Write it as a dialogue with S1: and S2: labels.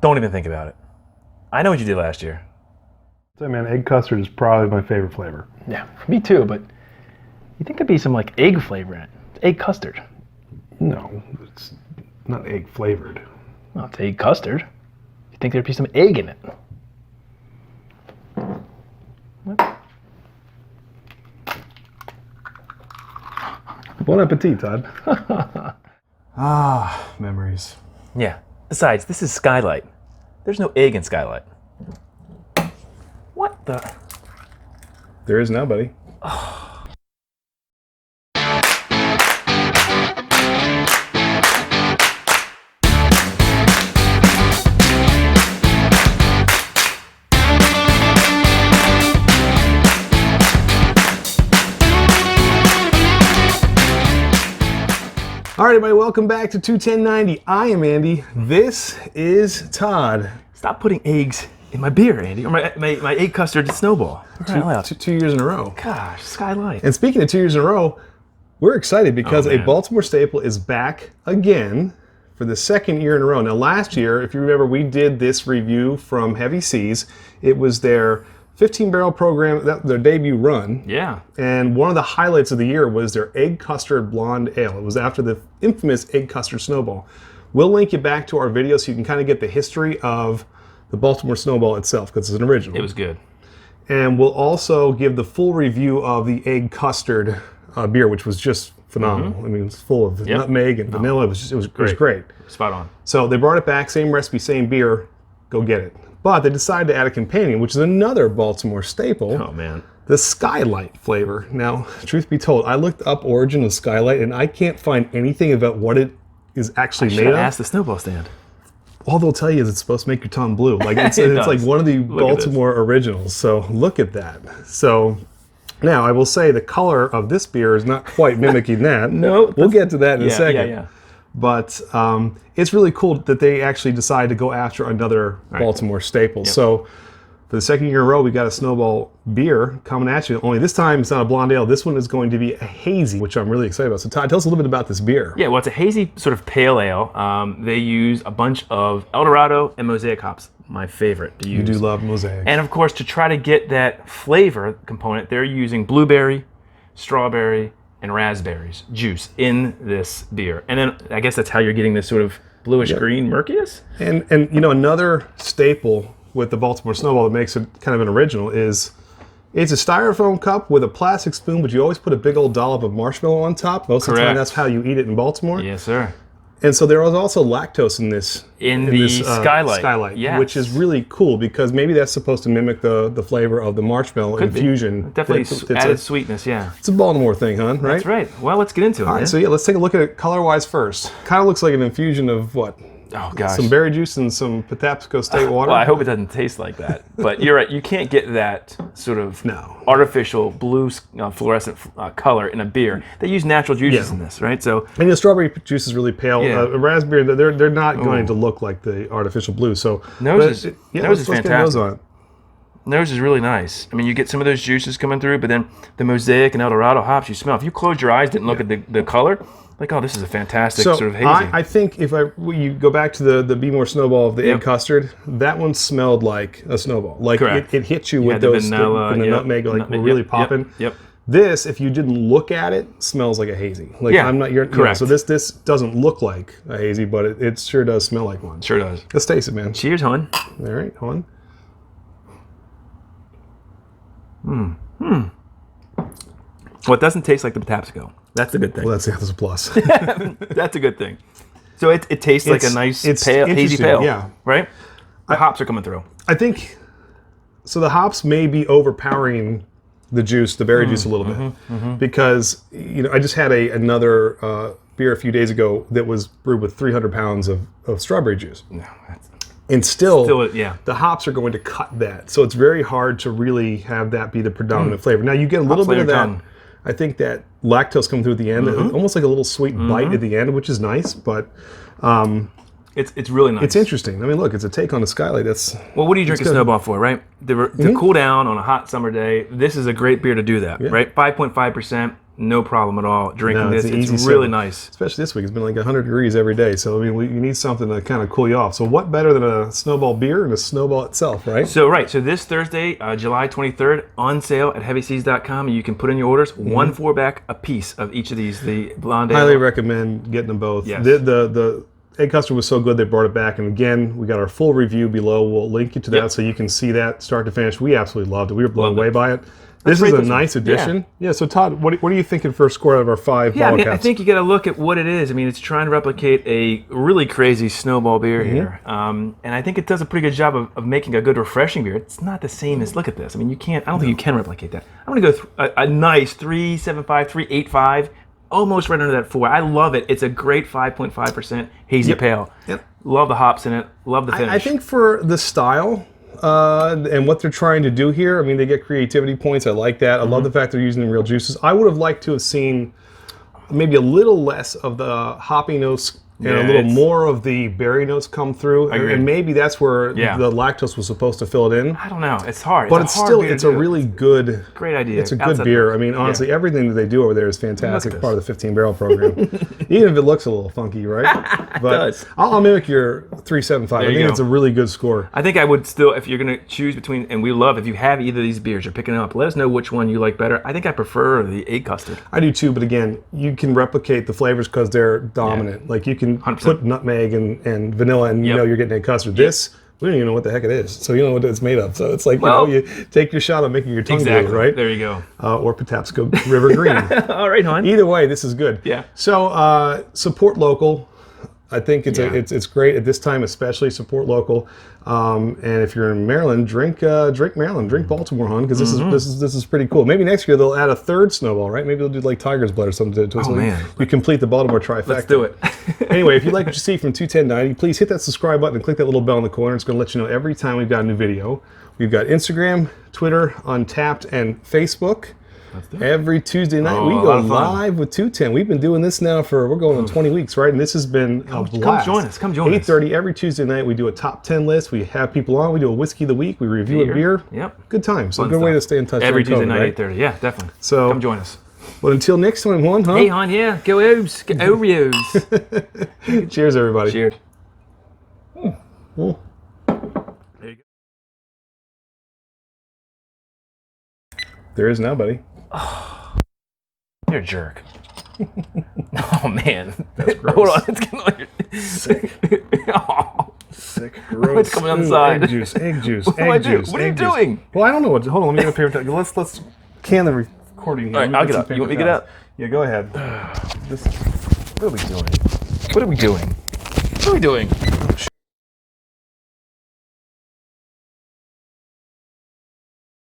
S1: Don't even think about it. I know what you did last year.
S2: So, man, egg custard is probably my favorite flavor.
S3: Yeah, me too, but you think there'd be some like egg flavor in it. It's egg custard.
S2: No, it's not egg flavored.
S3: Well, it's egg custard. You think there'd be some egg in it.
S2: Bon appetit, Todd.
S1: Memories. Yeah. Besides, this is Skylite. There's no egg in Skylite. What the?
S2: There is now, buddy. All right, everybody, welcome back to 21090. I am Andy. This is Todd.
S1: Stop putting eggs in my beer, Andy, or my egg custard snowball.
S2: Two years in a row.
S1: Gosh, Skylite.
S2: And speaking of 2 years in a row, we're excited because a Baltimore staple is back again for the second year in a row. Now, last year, if you remember, we did this review from Heavy Seas. It was their 15-barrel program, their debut run.
S1: Yeah.
S2: And one of the highlights of the year was their Egg Custard Blonde Ale. It was after the infamous Egg Custard Snowball. We'll link you back to our video so you can kind of get the history of the Baltimore Snowball itself, because it's an original.
S1: It was good.
S2: And we'll also give the full review of the Egg Custard beer, which was just phenomenal. I mean, it's full of nutmeg and vanilla. It was great.
S1: Spot on.
S2: So they brought it back, same recipe, same beer. Go get it. But they decided to add a companion, which is another Baltimore staple.
S1: Oh, man.
S2: The Skylite flavor. Now, truth be told, I looked up origin of Skylite, and I can't find anything about what it is actually made of.
S1: Ask the snowball stand.
S2: All they'll tell you is it's supposed to make your tongue blue. Like it's like one of the Baltimore originals. So look at that. So now I will say the color of this beer is not quite mimicking that.
S1: No,
S2: we'll get to that in a second.
S1: Yeah.
S2: But it's really cool that they actually decided to go after another Baltimore staple.
S1: Yep.
S2: So for the second year in a row, we got a Snowball beer coming at you. Only this time it's not a blonde ale. This one is going to be a hazy, which I'm really excited about. So Todd, tell us a little bit about this beer.
S1: Yeah, well, it's a hazy sort of pale ale. They use a bunch of Dorado and Mosaic hops, my favorite to use.
S2: You do love Mosaic.
S1: And of course, to try to get that flavor component, they're using blueberry, strawberry, and raspberries juice in this beer. And then I guess that's how you're getting this sort of bluish green murkiness.
S2: And you know, another staple with the Baltimore Snowball that makes it kind of an original is it's a styrofoam cup with a plastic spoon, but you always put a big old dollop of marshmallow on top. Most of the time, that's how you eat it in Baltimore.
S1: Yes, sir.
S2: And so there was also lactose in this.
S1: In this
S2: Skylite, which is really cool because maybe that's supposed to mimic the flavor of the marshmallow infusion.
S1: Definitely added sweetness, yeah.
S2: It's a Baltimore thing, huh? Right?
S1: That's right. Well, let's get into it.
S2: All right, so yeah, let's take a look at it color-wise first. Kind of looks like an infusion of what?
S1: Oh, gosh.
S2: Some berry juice and some Patapsco State water.
S1: Well, I hope it doesn't taste like that. But you're right. You can't get that sort of artificial blue fluorescent color in a beer. They use natural juices in this, right? So,
S2: and the strawberry juice is really pale. Raspberry, they're not going to look like the artificial blue. So
S1: nose is fantastic.
S2: Get nose on it.
S1: Nose is really nice. I mean, you get some of those juices coming through, but then the Mosaic and Dorado hops you smell. If you close your eyes, didn't look at the color, like, oh, this is a fantastic sort of hazy.
S2: I think if you go back to the Bmore Snowball of the egg custard, that one smelled like a snowball. Like it hit you with those
S1: vanilla,
S2: the nutmeg, like really popping.
S1: Yep.
S2: This, if you didn't look at it, smells like a hazy. Like
S1: correct.
S2: So this doesn't look like a hazy, but it sure does smell like one.
S1: Sure does.
S2: Let's taste it, man.
S1: Cheers, hon.
S2: All right, hon.
S1: Well, it doesn't taste like the Patapsco. That's a good thing.
S2: Well, that's a plus.
S1: That's a good thing. So it tastes like a nice pale, hazy pale.
S2: Yeah.
S1: Right? The hops are coming through.
S2: I think, so the hops may be overpowering the juice, the berry juice a little bit. Because, you know, I just had another beer a few days ago that was brewed with 300 pounds of strawberry juice.
S1: No,
S2: and still
S1: the
S2: hops are going to cut that. So it's very hard to really have that be the predominant flavor. Now you get a little bit of that.
S1: Tongue.
S2: I think that lactose coming through at the end, almost like a little sweet bite at the end, which is nice, but
S1: it's really nice.
S2: It's interesting. I mean, look, it's a take on the Skylite.
S1: Well, what do you drink a Snowball for, right? To cool down on a hot summer day, this is a great beer to do that, right? 5.5%, no problem at all drinking
S2: No,
S1: this.
S2: an easy
S1: It's really
S2: sip.
S1: nice.
S2: Especially this week. It's been like 100 degrees every day. So, I mean, you need something to kind of cool you off. So what better than a Snowball beer and a Snowball itself, right?
S1: So this Thursday, July 23rd, on sale at heavyseas.com. You can put in your orders, 1 4-pack a piece of each of these. The blonde
S2: Highly
S1: ale.
S2: recommend getting them both.
S1: Yes.
S2: The egg custard was so good they brought it back. And again, we got our full review below. We'll link you to that so you can see that start to finish. We absolutely loved it. We were blown away by it. This is a nice addition. Yeah. So Todd, what are you thinking for a score out of our 5 bottle caps?
S1: I think you got to look at what it is. I mean, it's trying to replicate a really crazy snowball beer here, and I think it does a pretty good job of making a good refreshing beer. It's not the same as, look at this. I mean, you can't. I don't think you can replicate that. I'm gonna go a nice 3.75, 3.85, almost right under that 4. I love it. It's a great 5.5% hazy pale.
S2: Yep.
S1: Love the hops in it. Love the finish.
S2: I think for the style. And what they're trying to do here, I mean, they get creativity points. I like that. I love the fact they're using the real juices. I would have liked to have seen maybe a little less of the hoppy notes and a little more of the berry notes come through. And maybe that's where the lactose was supposed to fill it in.
S1: I don't know. It's hard.
S2: But it's a really good...
S1: Great idea.
S2: It's a good beer. I mean, honestly, everything that they do over there is fantastic. Part of the 15 barrel program. Even if it looks a little funky, right?
S1: It does.
S2: I'll mimic your 3.75. I think it's a really good score.
S1: I think I would still, if you're going to choose between, and we love, if you have either of these beers, you're picking them up, let us know which one you like better. I think I prefer the egg custard.
S2: I do too, but again, you can replicate the flavors because they're dominant. Like you can
S1: 100%.
S2: put nutmeg and vanilla and you know you're getting egg custard. This, we don't even know what the heck it is. So you don't know what it's made of. So it's like, you take your shot of making your tongue do it, right?
S1: There you go.
S2: Or Patapsco River Green.
S1: All right, hon.
S2: Either way, this is good.
S1: Yeah.
S2: So support local. I think it's great at this time, especially support local. And if you're in Maryland, drink Maryland, drink Baltimore, hon, because this is pretty cool. Maybe next year they'll add a third snowball, right? Maybe they'll do like Tiger's Blood or something to it.
S1: Oh, man.
S2: You complete the Baltimore trifecta.
S1: Let's do it.
S2: Anyway, if you like what you see from 21090, please hit that subscribe button and click that little bell in the corner. It's going to let you know every time we've got a new video. We've got Instagram, Twitter, Untapped, and Facebook. Every Tuesday night we go live with 210. We've been doing this now we're going on 20 weeks, right? And this has been a blast.
S1: Come join us.
S2: 8:30 every Tuesday night. We do a top 10 list. We have people on. We do a whiskey of the week. We review a beer.
S1: Yep.
S2: Good time. So good way to stay in touch.
S1: Every Tuesday night,
S2: right?
S1: 8:30. Yeah, definitely.
S2: So
S1: come join us.
S2: But until next time, Juan, huh?
S1: Hey, hon, yeah. Go O's. Go Oreos.
S2: Cheers, everybody.
S1: Cheers.
S2: There you go. There is now, buddy.
S1: You're a jerk. Oh, man.
S2: That's gross.
S1: Hold on. It's getting on your...
S2: Sick.
S1: Oh.
S2: Sick. Gross.
S1: It's coming on the side.
S2: Egg juice. Egg juice.
S1: What do I do? What are you doing?
S2: Well, I don't know what. Hold on. Let me get a paper towel. Let's can the recording.
S1: All right, I'll get up. You want me to get up?
S2: Yeah, go ahead.
S1: What are we doing? What are we doing? What are we doing?